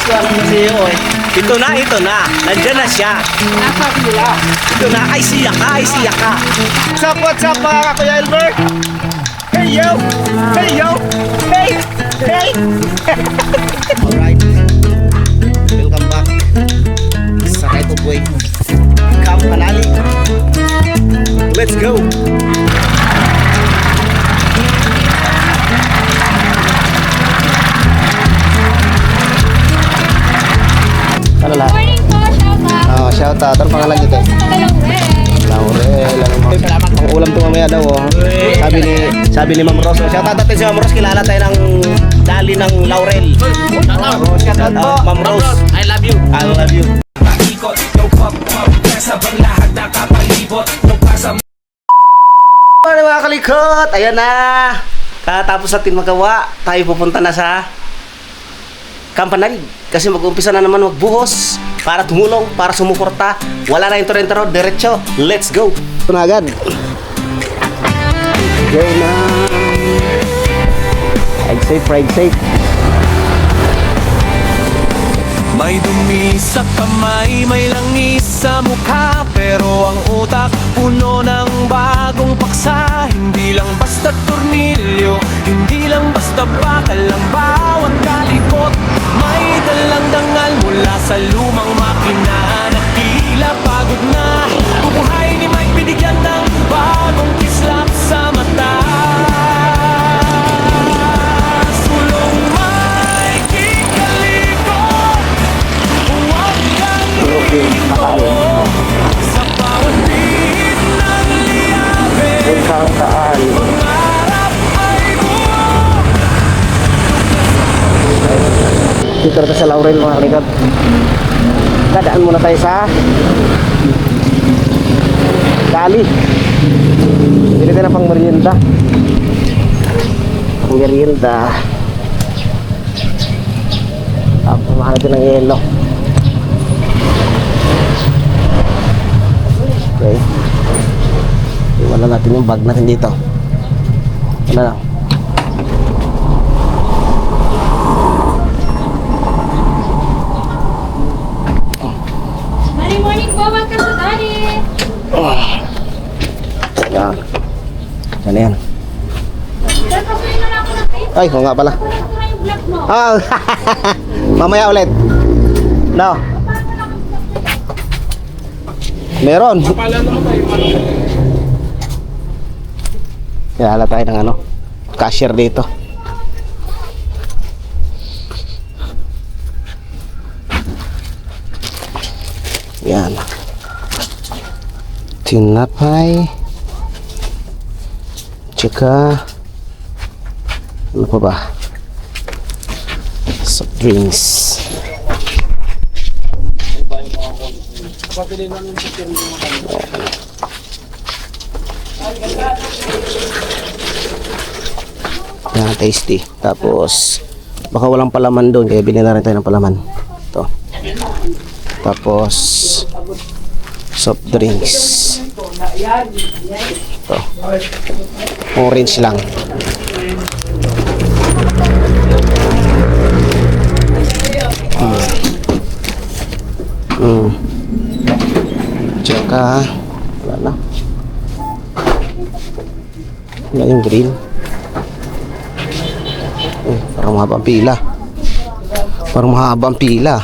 gusto alam na siya eh. Ito na. Nandiyan na siya. Ito na, ay siya ka. What's up mga Kuya Albert? Hey yo! Hey! Alright. Welcome back sa Reto Boy Camp Panali. Let's go! Ano lang? Morning po, shout out. Oh, shout out. Ano pangalan niyo, te? Laurel. Salamat. Pang ulam to mamaya daw, oh. Sabi ni Ma'am Rose. Shout out natin si Ma'am Rose. Kilala tayo ng dali ng Laurel. Oh, shout out po, Ma'am Rose. I love you. I love you. Ano mga kalikot? Ayan na. Katapos natin magawa, tayo pupunta na sa Campanal. Kasi mag-umpisa na naman magbuhos para tumulong, para sumuporta. Wala na intro, diretso. Let's go. Ito na agad. Go na. Ride safe. May dumi sa kamay, may langis sa mukha, pero ang utak puno ng bagong paksa. Hindi lang basta tornilyo, hindi lang basta bakal ang bawat kalikot. May dalang dangal mula sa lumang makina na tila pagod na. Bubuhay ni Mike binigyan ng bagong kislap sa mata. Sulong Mike, ikalikot, huwag kang iikot. Sa bawat bit ng liyabe, pangarap ay buo. Dito na sa Laurel mga kalikot. Dadaan muna tayo sa Dali. Bili tayo na pang merienda. Tapos mahal natin ng yelo. Okay. Iwan na natin yung bag natin dito. Ano lang. Morning po, welcome to Daddy. Yan. Yan. Sir, pasunin na lang ako ng tape. Ay, oo nga pala. Kulang ko na yung vlog mo. Ah, mamaya ulit. No. Meron. Kilala tayo ng ano, cashier dito. Yan. Tinapay. Tsaka ano pa ba? Soft drinks. Yan, tasty. Tapos baka walang palaman doon, kaya bilhin na rin tayo ng palaman. Ito. Tapos soft drinks. Ito. Orange lang. Tsaka wala na. Wala yung green. Parang mahabang pila.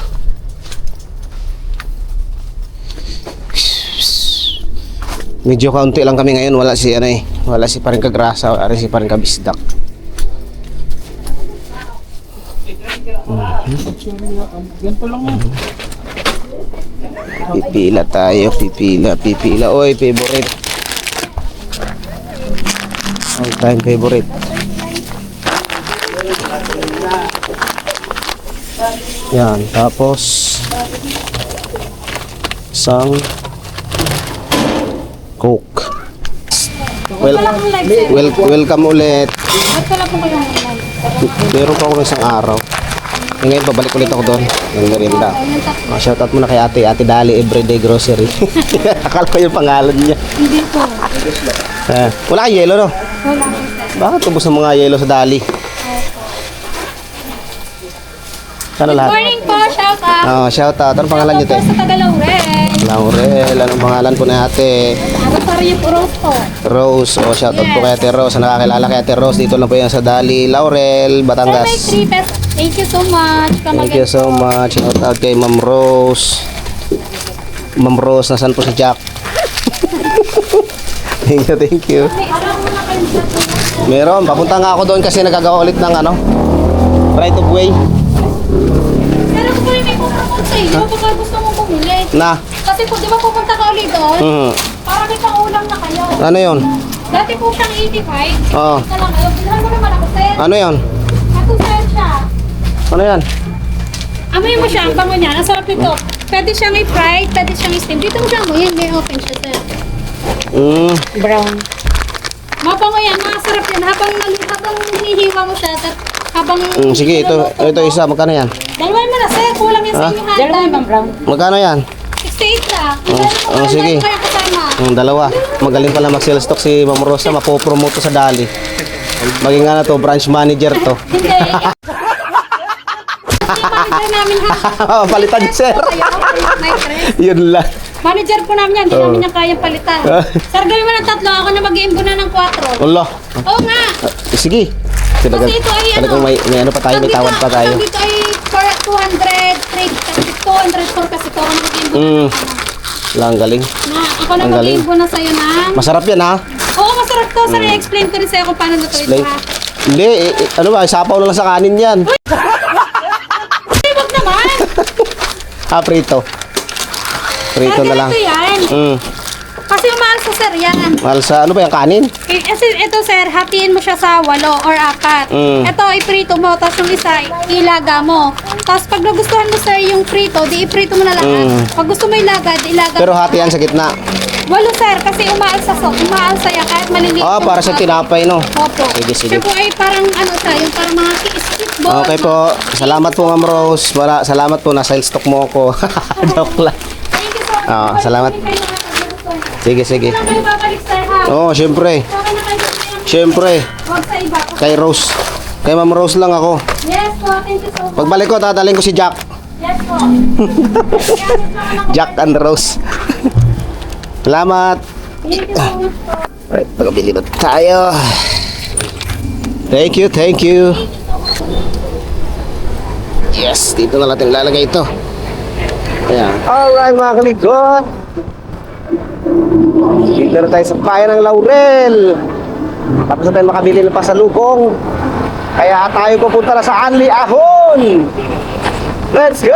Medyo kaunti lang kami ngayon. Wala si ano eh. Wala si Paring Kagrasa. Wala si Paring Kabisdak. Pipila tayo. Pipila. Oy, favorite. All time favorite. Yan. Tapos isang Coke. Welcome ulit. Ba't pala po kayong Meron pa ako ng isang araw. Ngayon, babalik ulit ako doon. Ng merinda. Shoutout muna kay Ate Dali Everyday Grocery. Akala ko yung pangalan niya. Hindi po. Wala kang yelo, no? Wala po. Bakit ubos ng mga yelo sa Dali? Sana Good lahat. morning po, shout out. Oh, shout out. Anong pangalan niyo, te? Shout out po sa Tagalauren. Laurel. Anong pangalan po na ate? Rosario Puros po. Rose. Oh, shout out po kay Ate Rose. Ang nakakilala kay Ate Rose. Dito lang po yan sa Dali, Laurel, Sir, may Batangas. 3 pesos. Thank you so much. Thank you so much. Shout out kay Ma'am Rose. Ma'am Rose, nasan po si Jack? Thank you, thank you. Meron, papunta nga ako doon kasi nagagawa ulit ng ano, right of way. Sir, ako po rin may pupunta sa iyo. Baka gusto mong bumili. Na, Kasi po, di ba pupunta ka ulit doon? Para may pangulang na kayo. ano yon? Dati po siyang 85. Oo. Ito lang kayo. Bilhan mo naman ako, sir. Ano yon? Ako, sir, siya. Ano yan? Amoy mo siya, ang bango niya. Ang sarap nito. Pwede siyang i-fried, pwede siyang i-steam. Dito mo siya amoyin. May open siya, sir. Brown. Mabango yan. Masarap yan. Habang hinihiwa mo siya, sir. Habang... Sige, ito isa, magkano yan? Dalawin mo na, sir. Kulang yan sa inyo, ha? Dalawin mo, brown. Magkano yan? 68 lang. Sige. Kaya kasama. Dalawa. Magaling pala mag-sales stock si Ma'am Rosa, mapopromote to sa Dali. Maging ano to, branch manager to. Hindi. Manager namin, ha? Palitan niyo, sir. May tres. Yun lang. Manager po namin yan, hindi namin niya kayang palitan. Sir, gawin mo ng 3, ako na mag-iimbo na ng 4. Allah. Oo nga. Sige. Talagang, Kasi ito ay talagang may ano pa tayo, may tawad pa tayo. Ang dito ay for 200, 204 kasi ito ako na mag-iimbo Lang, galing. na. Ako na Ang galing. mag-iimbo na sa'yo ng... Masarap yan, ha? Oo, masarap to. Sir, i-explain ko rin sa'yo kung paano lutuin Explain. ito, ha? Hindi, ano ba, sapaw na lang sa kanin yan. Ay, wag naman. Prito. Prito Sir, na lang. ganito yan. Kasi umahal sa sir yan. Mahal sa, ano ba yung kanin? Kasi ito sir, hatiin mo siya sa 8 or 4. Ito, iprito mo, tapos yung isa, ilaga mo. Tapos pag nagustuhan mo sir yung prito, di iprito mo na lahat. Pag gusto mo ilaga, di ilaga Pero mo. hati yan sa gitna. 8 sir, kasi umahal sa yan, kahit maliliit. Ah, para sa tinapay, no? Opo. Sige, sige. Siya po ay parang ano siya, yung parang mga streetball. Okay po. Salamat po, Ma'am Rose. Salamat po, nasa stock mo ako. Joke lang. Thank you so much. Salamat. Kayo na kayo. Sige, sige. Saan kayo babalik sir ha? Oo, syempre. Saan na kayo babalik? Syempre. Huwag sa iba. Kay Rose. Kay Ma'am Rose lang ako. Yes po, thank you so much. Pagbalik ko, tataling ko si Jack. Yes po. Jack and Rose. Salamat. Thank you so much po. Alright, pagkabili na tayo. Thank you, thank you. Yes, dito na natin lalagay ito. Ayan. Alright mga kalikot. Dito na tayo sa bayan ng Laurel. Tapos na tayo makabili ng pasalubong. Kaya tayo pupunta na sa Anli Ahon. Let's go!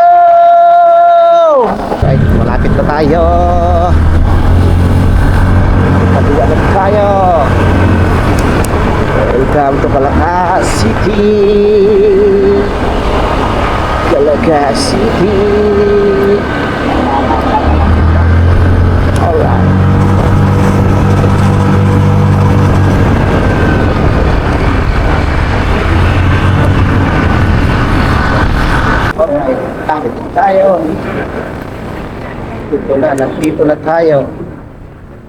Alright, malapit na tayo. Patuwa na tayo. Welcome to Calaca City. Calaca City. Alright. Alright, tapos tayo. Nandito na tayo.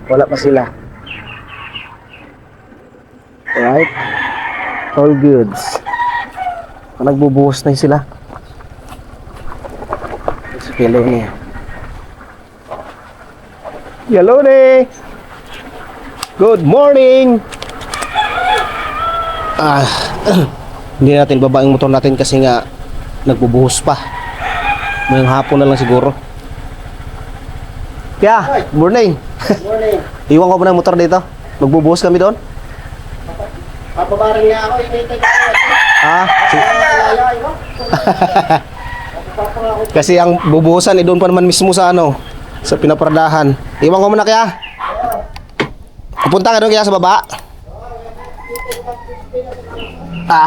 Wala pa sila. Alright. All goods. Nagbubuhos na sila. Sa kilo niya. Yalone! Good morning! Hindi natin baba yung motor natin kasi nga nagbubuhos pa. Ngayong hapon na lang siguro. Kaya, good morning. Morning. Iwan ko muna yung motor dito. Magbubuhos kami doon. Papabarin niya ako, inintay ko. Kasi ang bubuhusan doon pa naman mismo sa ano, sa pinaparadahan. Iwan ko muna kaya. Pupunta ka doon kaya sa baba.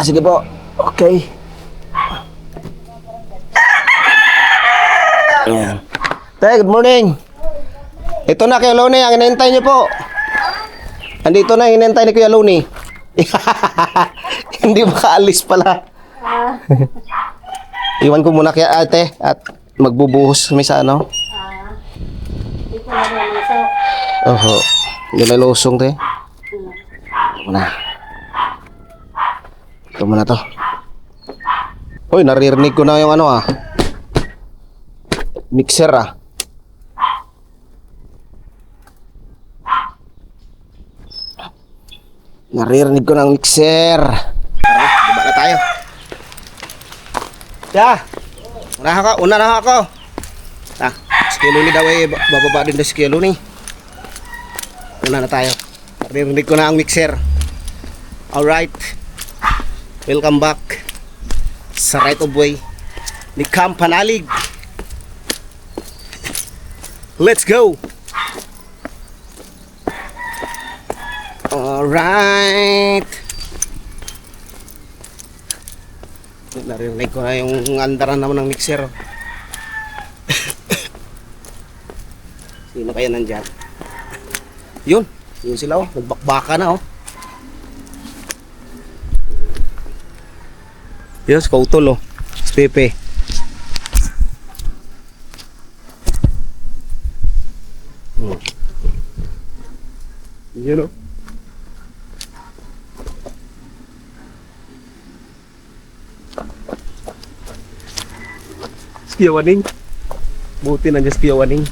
Sige po. Okay. Ayan. Tay, good morning. Ito na Kuya Loni, ang inintay niyo po. Andito na, inintay ni Kuya Loni. Hindi makaalis pala. Iwan ko muna kaya ate at magbubuhos kami sa ano. Oho. Hindi may lusong te. Ito muna to. Uy, naririnig ko na yung ano mixer Naririnig ko ng mixer. Tara, diba na tayo. Una na ako. Skilo ni daw bababa din na skilo ni. Una na tayo. Naririnig ko na ang mixer. Alright. Welcome back sa right of way ni Kampanalig. Let's go. Alright. Narinig ko na yung andaran naman ng mixer. Sino kaya nandyan? Yun sila nagbakbaka na Yes, kautol Pepe. Yun Skiyawaning. Buti nandiyan skiyawaning.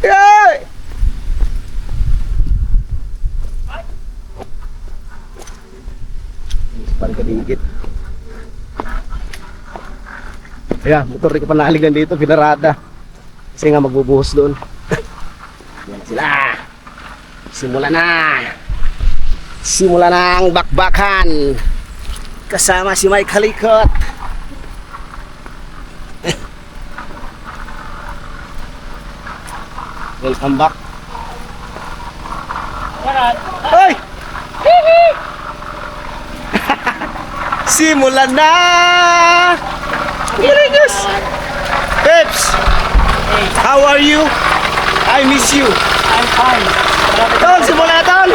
Yay! Parang kadingkit. Ayan, motor ni Kampanalig dito, pinarada. Kasi nga magbubuhos doon. Yan sila. Simula na ang bakbakan. Kasama si Mike Halikot. Welcome back. Hoy! Simulan na! Diyos! Peps! How are you? I miss you. I'm fine. Tol, simula na tol!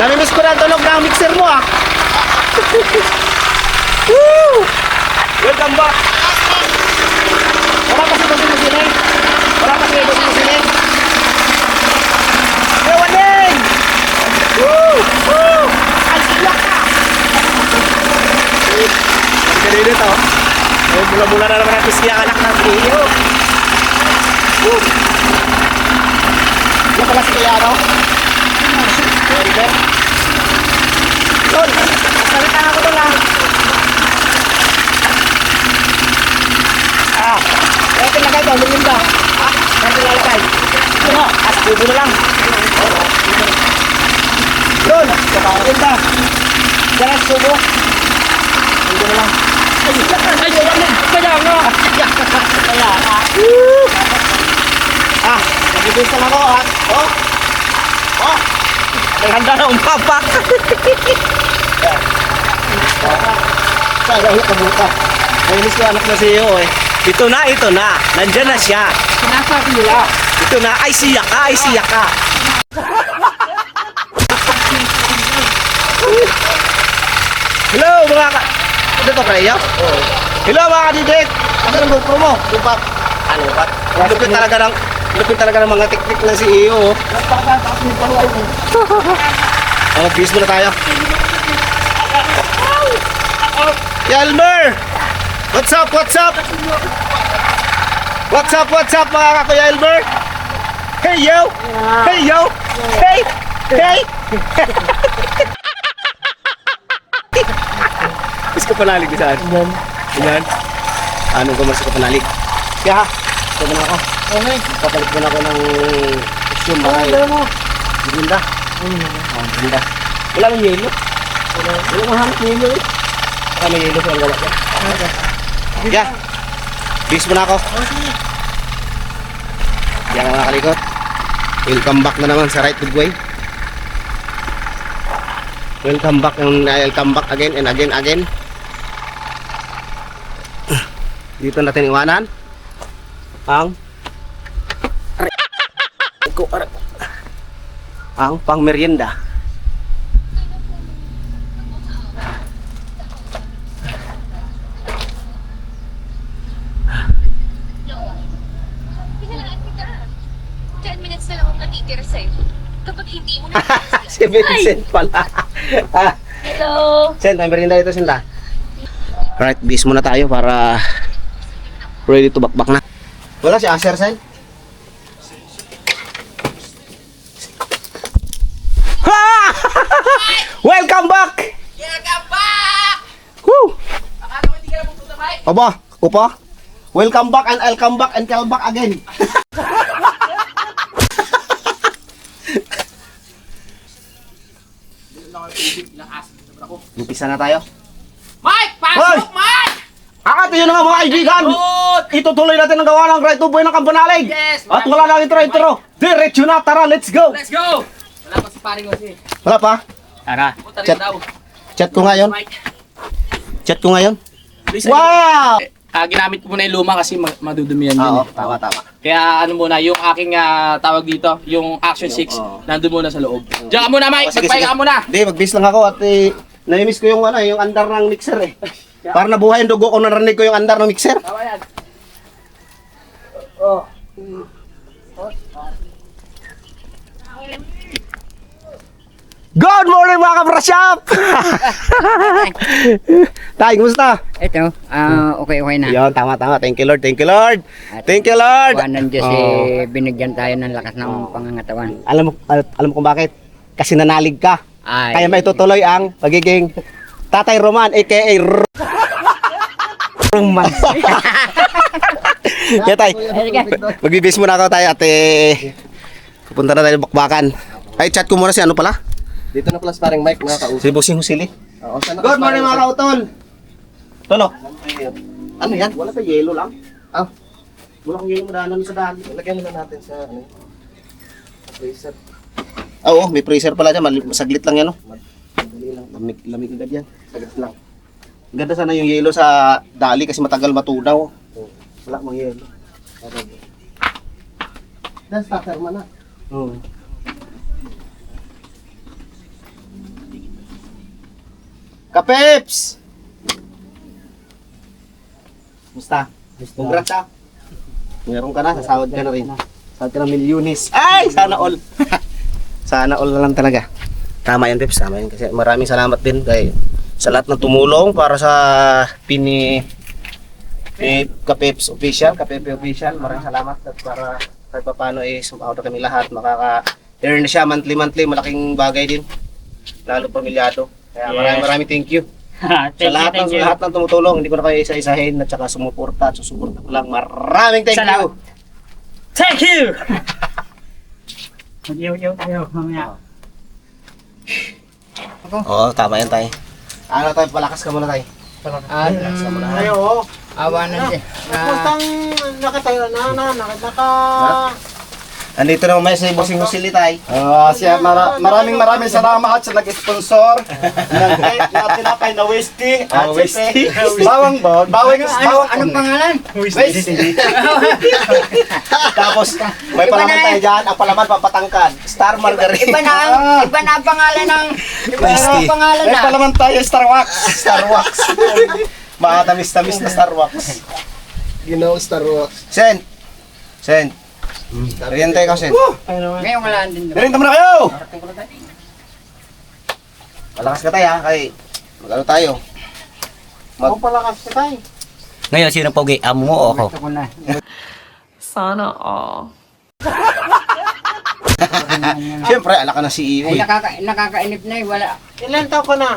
Namimiss ko na ang tunog ng mixer mo Woo! Welcome back! Wala pa si Boss Musining? Wala pa si Boss Musining? Ewaning! Woo! Woo! Ay, siya ka! Ang kanina ito. Mula-mula na naman natin siya anak ng iyo. Woo! Yan pala si Kuya Oliver. Tol, salita na ko to lang. Kaya tinagay daw, luminda. Kaya tinagay. Bubo na lang. Tol, luminda. Jangan subo. Bubo na lang. Ay, kaya nga. Kaya nga. Nagibisa na ako Naghanda na umpapak. Kaya kabuka. Nainis ko anak na si iyo Ito na. Nandyan na siya. Sinasabi nila. Ito na. Ay, siya ka. Hello mga ka... Ito to kayo? Oo. Hello mga kadidik. Ano ang GoPro mo? Lupak. Ano ba? Lupit talaga ng mga teknik ng CEO. Peace muna tayo. Elmer! What's up? What's up mga kakuya Elmer? Hey yo! Hey! Mas Kampanalig saan? Yan. Ano ko mas Kampanalig? Kaya ha? Ito na ako. Okay. Papalit mo na ako ng costume ba kayo? Ganda. Ganda. Wala nang yelo? Wala nang hanap yelo Baka may yelo sa ang gawa ko. Yeah. Bis mo na ako. Yan mga kalikot. Welcome back na naman sa right good way. Welcome back again and again. Dito natin iwanan ang pang merienda. Minutes na lang ang natitira sa'yo. Kapag hindi mo na... Si Vincent pala. Hello! Sen, may merienda ito, Sinta. Right, bis muna tayo para ready to bakbak na. Wala si Aser Sen? Ha! Welcome back! Welcome back! Woo! Akala ko hindi ka na pupunta, Mike. Aba, ako pa? Welcome back and I'll come back and come back again. Umpisa na tayo. Mike! Hoy! Pasok, Mike! At yun na nga mga kaibigan, Good! itutuloy natin ang gawa ng Right to Buhay ng Kampanalig. Yes! At wala na intro. Diretso na, tara, let's go. Let's go! Wala pa si paring Jose. Wala pa? Tara. Punta rin Chat. daw. Chat ko ngayon. Mike. Chat ko ngayon. Listen, Wow! ginamit ko muna yung luma kasi madudumihan yun. Oo, eh. tama. Kaya ano muna, yung aking tawag dito, yung Action 6, nandun muna sa loob. Diyan ka muna, Mike! Sige, Magpahinga sige. ka muna! Hindi, magbis lang ako at na-miss ko yung yung andar ng mixer eh. Para nabuhay yung dugo ko, narinig ko yung andar ng mixer. Tama yan. Good morning mga kaprasyap! Tay, kumusta? Ito, okay na. Yun, tama. Thank you Lord. Thank you Lord. Wanan Diyos Oh. binigyan tayo ng lakas ng pangangatawan. Alam mo kung bakit? Kasi nanalig ka. Ay, Kaya may tutuloy ang pagiging Tatay Roman aka Roman. Kaya tay, magbibis muna ako tayo at pupunta na tayo bakbakan. Ay, chat ko muna si ano pala? Dito na pala sa paring Mike, mga kausap. Si Bossing Husili. Oo, sana Good morning mga kautol. Tolo. Ano yan? Wala pa yelo lang. Ah, Wala kang yelo madahanan sa daan. lagyan na natin sa ano. Freezer. Oo, may freezer pala dyan. Saglit lang yan, no? Lamig agad yan. Saglit lang. Ganda sana yung yelo sa dali kasi matagal matunaw. Wala mong yelo. Dan starter man na. Oo. Kapeps! Musta? Congrats ah. Meron ka na, sasahod ka na rin. Sasahod ka ng milyones. Ay! Sana all. Sana all na lang talaga. Tama yan, Peps. Tama yan. Kasi maraming salamat din kay sa lahat ng tumulong para sa Kapeps Official, Kapepe Official. Maraming salamat at para kahit pa paano sumaw na kami lahat. Makaka-earn na siya monthly. Malaking bagay din. Lalo pamilyado. Kaya maraming thank you. Sa lahat ng tumutulong, hindi ko na kayo isa-isahin at saka sumuporta at susuporta ko lang. Maraming thank you. Thank you! Oo, tama yan tayo. Ano tayo, palakas ka muna tayo. Palakas ka muna. awanan Diyos. Andito naman may sa Bossing Husili tayo. Siya, maraming salamat sa nag-sponsor ng tape na tinapay na Westy at Westy. Bawang Anong pangalan? Westy. Tapos, may palaman tayo dyan. Ang palaman papatangkad. Star Margarine. Iba na ang pangalan ng Westy. pangalan May na. palaman tayo, Starwax. Star Wax. Tamis na Star Wax. Ginaw Starwax. Sen. Oriente ka, Sen. Ngayon wala din doon. Oriente muna kayo! Malakas ka tayo ha, kay mag-ano tayo. Palakas ka tayo. Ngayon, sino pogi? Amo mo o ako? Gusto ko na. Sana all. Siyempre, ala ka na si Ay, Iwi. nakakainip na wala. Ilan taon ka na?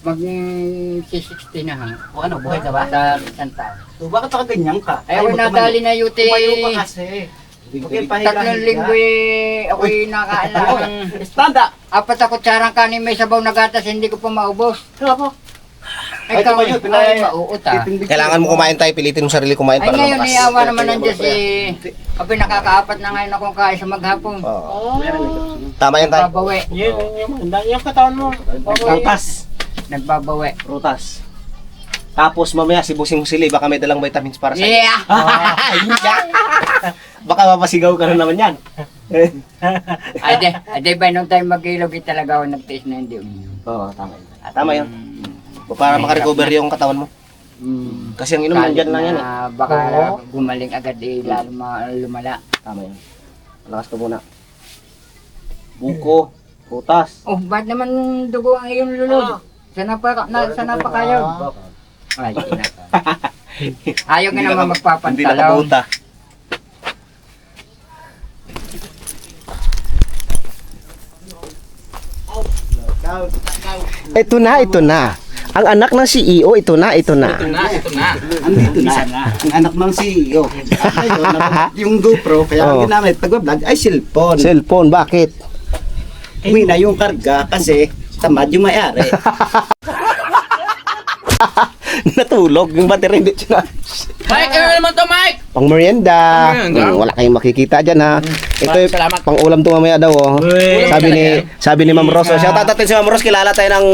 Mag-60 na ha. Ano, buhay ka ba? Sa isang taon. Bakit nakaganyan ka? Ay, ako nadali na yuti. Tumayo ka kasi. Okay, Tatlong linggo ako'y nakaalang Standa! 4 na kutsarang kanin may sabaw na gatas, hindi ko pa maubos. Ay, tumayo, ay, mauut ah. Kailangan mo kumain tayo, pilitin mo sarili kumain Ay, para ngayon, lumakas. niyawa naman ng Diyos Abi, nakakaapat na ngayon akong kain sa maghapon. Oo. Tama yan tayo. Nagbabawi. Yung katawan mo. Nagbabawi. Prutas. Tapos mamaya si Bossing Husili, baka may dalang vitamins para sa Yeah! Baka mapasigaw ka na naman yan. Ade ba nung tayo mag-ilog, talaga ako nag-taste na hindi uminom. Oo, tama yan. Tama yan. Para makarecover yung katawan mo. Kasi ang inom nandyan lang yan eh. Baka gumaling agad lalo lumala. Tama yan. Malakas ka muna. Buko, prutas. Oh, ba't naman dugo ang iyong lulod? Sana pa kayo. Ay, kinaka. Ayaw ka naman Hindi magpapantalaw. nakabuta. Ito na. Ang anak ng CEO, ito na. Ito na. Andito na. Ang anak ng CEO. Ngayon, yung GoPro, kaya ang Oh. ginamit pag-vlog ay cellphone. Cellphone, bakit? Uwi na yung karga kasi tamad yung may-ari. Natulog yung battery, hindi siya. Mike, ano naman to, Mike? Pang merienda. Merienda? Wala kayong makikita dyan ha. Ito yung Salamat. pang ulam to mamaya daw oh. Sabi ni Ma'am Rose. Shout out natin si Ma'am Rose. Kilala tayo ng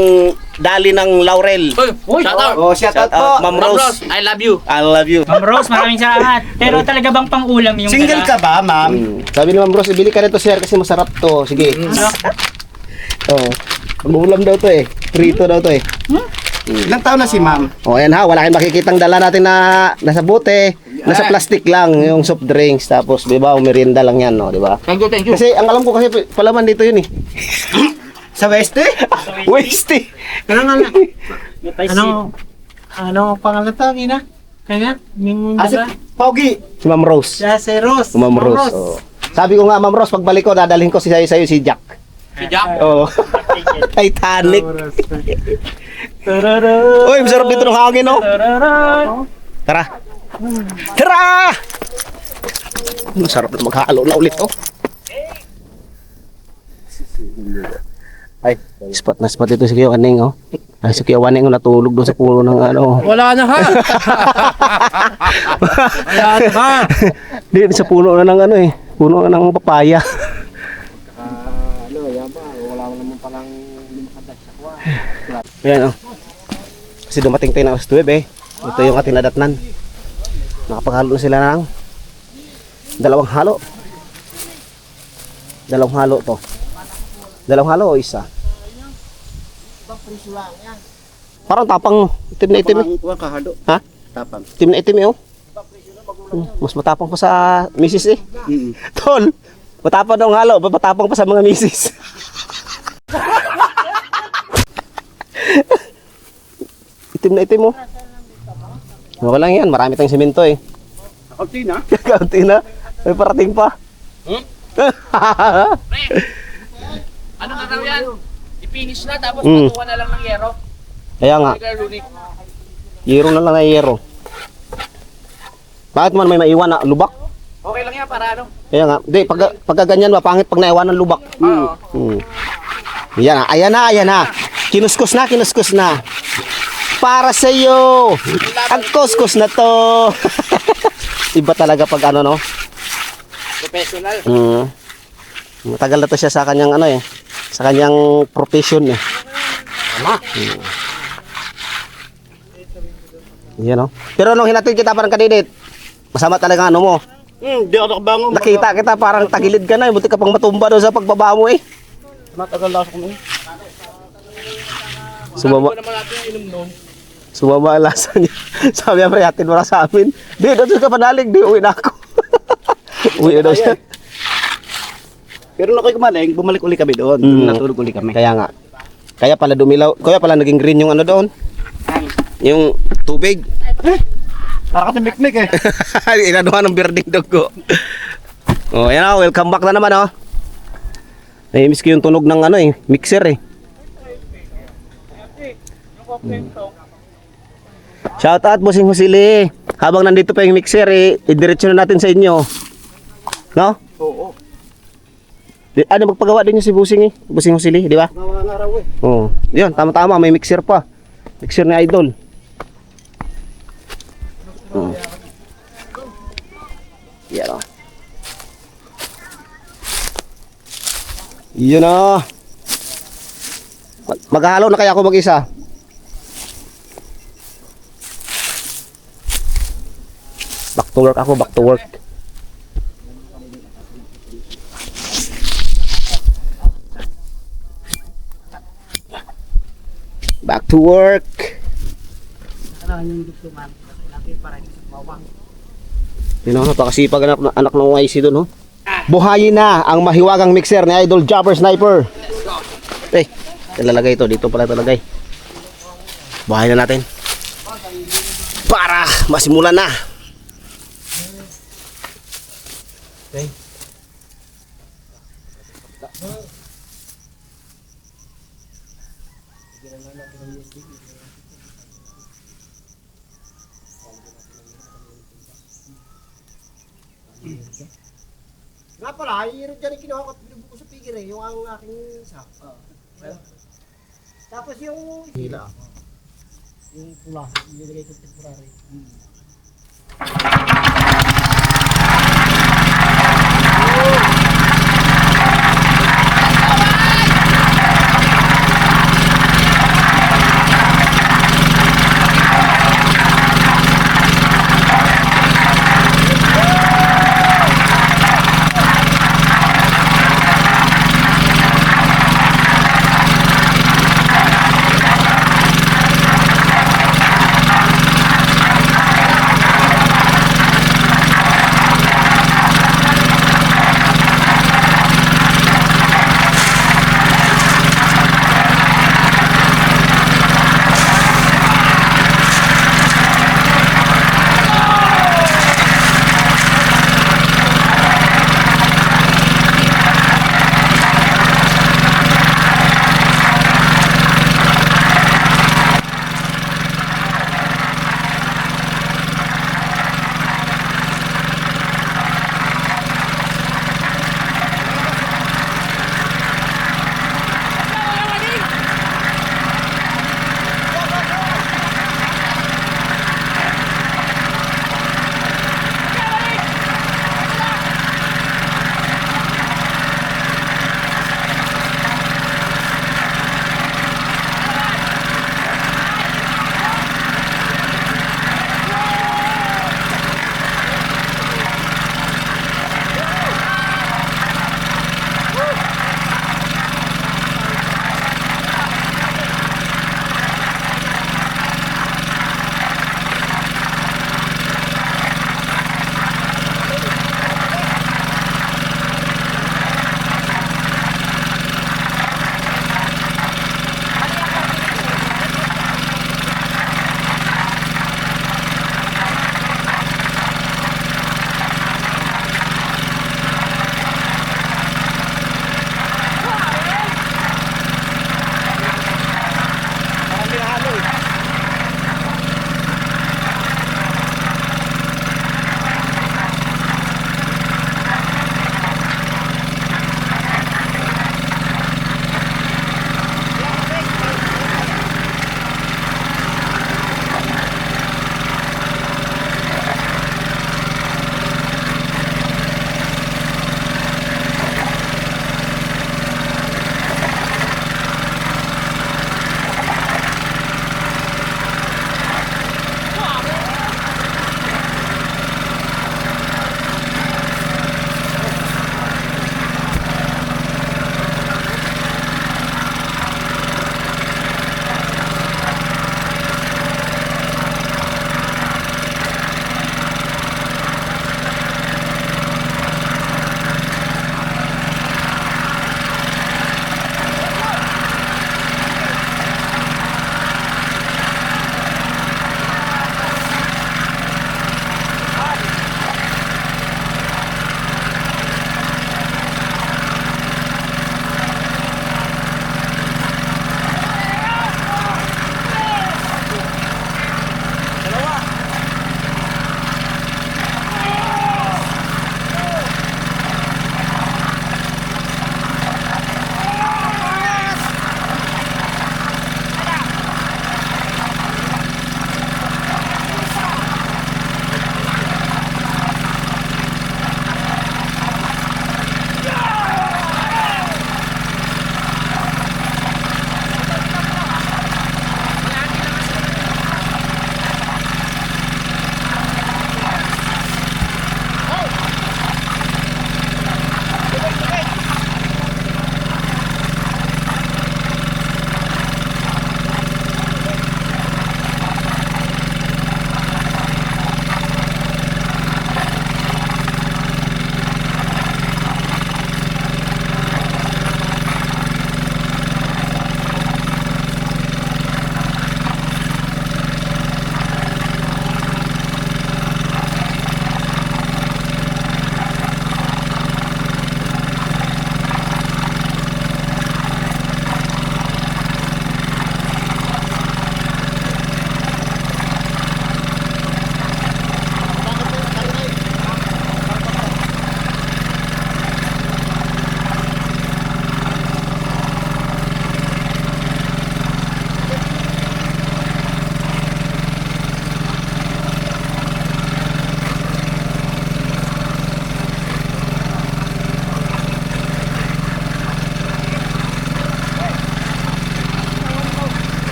dali ng laurel. Shout out. Oh, shout out po. Ma'am Rose. I love you. I love you. Ma'am Rose, maraming salamat. Pero talaga bang pang-ulam yung Single ka ba, ma'am? Sabi ni Ma'am Rose, ibili ka nito sir kasi masarap to. Sige. Oh. Pang-ulam daw to eh. Prito daw to eh. Ilang taon na si ma'am? Oh, ayan ha. Wala kayong makikitang dala natin na nasa bote. Nasa plastic lang yung soft drinks. Tapos, di ba, merienda lang yan, no? Di ba? Thank you. Kasi, ang alam ko kasi, palaman dito yun eh. Sa Weste? Waste eh. Ano pangalan to, Gina? Kaya? Yung Si Pogi. Si Ma'am Rose. Si Rose. Si Ma'am Rose. Oh. Sabi ko nga, Ma'am Rose, pagbalik ko, dadalhin ko sa'yo si Jack. Si Jack. Oh. Titanic. Uy, masarap dito ng hangin, no? Tara. Tara! Masarap na maghalo na ulit, oh. Ay, spot na spot ito si Kuya Waning, oh. Ay, si Kuya Waning, oh, natulog doon sa puno ng ano. Wala na ha. Wala na ha. Di, sa puno na ng ano eh. Puno na ng papaya. Ayan, oh. Kasi dumating tayo ng alas 9 eh. Ito yung ating nadatnan. Nakapaghalo na sila ng dalawang halo. Dalawang halo to. Dalawang halo o isa? Parang tapang itim na itim eh. Kuha kahado. Ha? Tapang. Itim na itim eh oh. Mas matapang pa sa misis eh. Tol, matapang daw ang halo, matapang pa sa mga misis. Itim na itim oh. Okay lang yan, marami tayong simento eh. Kaunti na. Kaunti na, may parating pa. Ano ka raw yan? I-finish na tapos Mm. patuwa na lang ng yero. Kaya nga, Kaya Rooney. yero na lang na yero. Bakit man may maiwan na lubak? Okay lang yan para ano? Kaya nga, di, pagka ganyan mapangit pag naiwan ng lubak. Oo. Yan na, ayan na. Kinuskos na. Para sa iyo. Ang kuskus na to. Iba talaga pag ano no. Professional. Matagal na to siya sa kanyang ano eh. Sa kanyang profession eh. Tama. Yan no. Pero nung hinatid kita parang kanidit, masama talaga ano mo. Di ako nakabangon. Nakita kita parang tagilid ka na. Buti ka pang matumba doon sa pagbaba mo eh. Matagal na ako kung Sumama. Ano naman natin yung inom-nom? Sumama ang lasa niya. Sabi niya, pre, hatid mo na sa amin. Di, doon ka panalig. Di, uwi na ako. Uwi na daw siya. Pero nung ako'y kumaling, bumalik uli kami doon. Natulog uli kami. Kaya nga. Kaya pala dumilaw. Kaya pala naging green yung ano doon. Yung tubig. Para kasi mikmik eh. Inanuhan ng birding dog ko. Oh, yan o. Welcome back na naman oh. Nahimiss ko yung tunog ng ano eh. Mixer eh. Shout out Bossing Husili. Habang nandito pa yung mixer eh, idiretso na natin sa inyo. No? Oo. Ano magpagawa din yung si Bossing eh. Bossing Husili, di ba? Gawa nga raw eh. Oo. Yun, tama-tama, may mixer pa. Mixer ni Idol. Yan o. Yun o. Maghahalo na kaya ako mag-isa. Back to work ako, back to work. Back to work. Yun o, napakasipag anak ng YC doon, oh. Buhayin na ang mahiwagang mixer ni Idol Jumper Sniper. Ilalagay ito, dito pala ilalagay. Buhayin na natin. para masimulan na. Nga pala, yung dyan yung kinuha ko at binubo ko sa pigir yung ang aking isa. Tapos yung hila. Yung pula, nilagay ko temporary.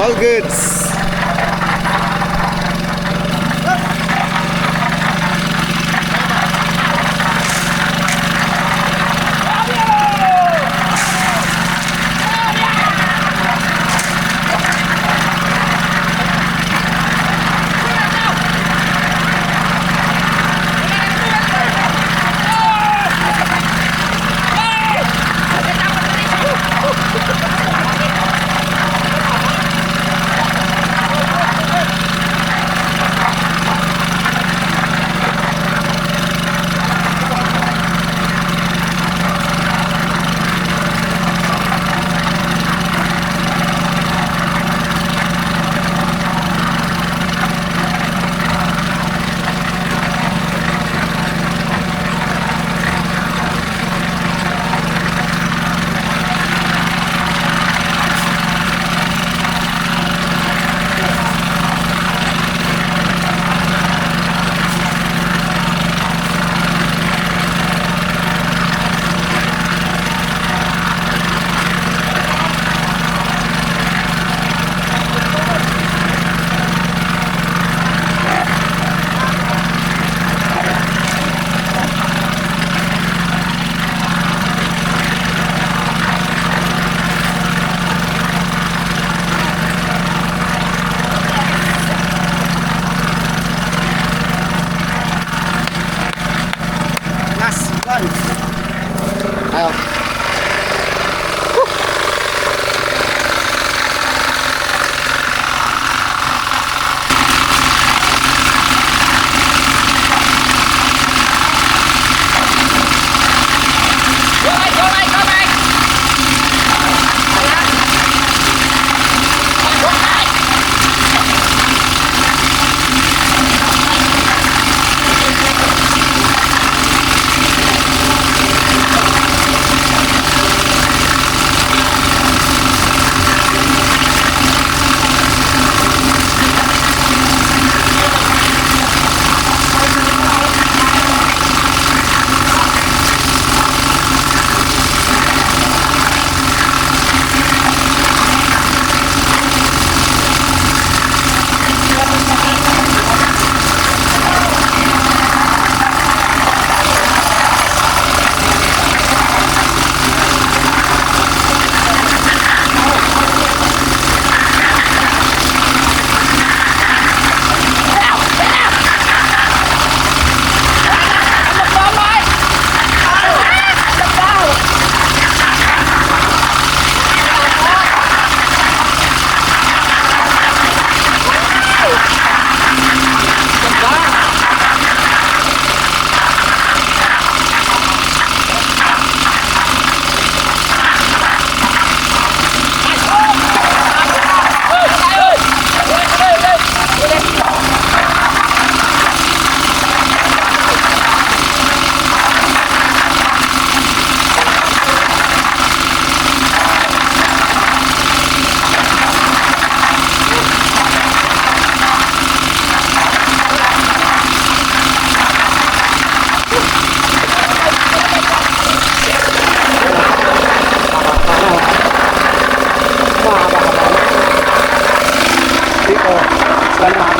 All goods. Dito, saan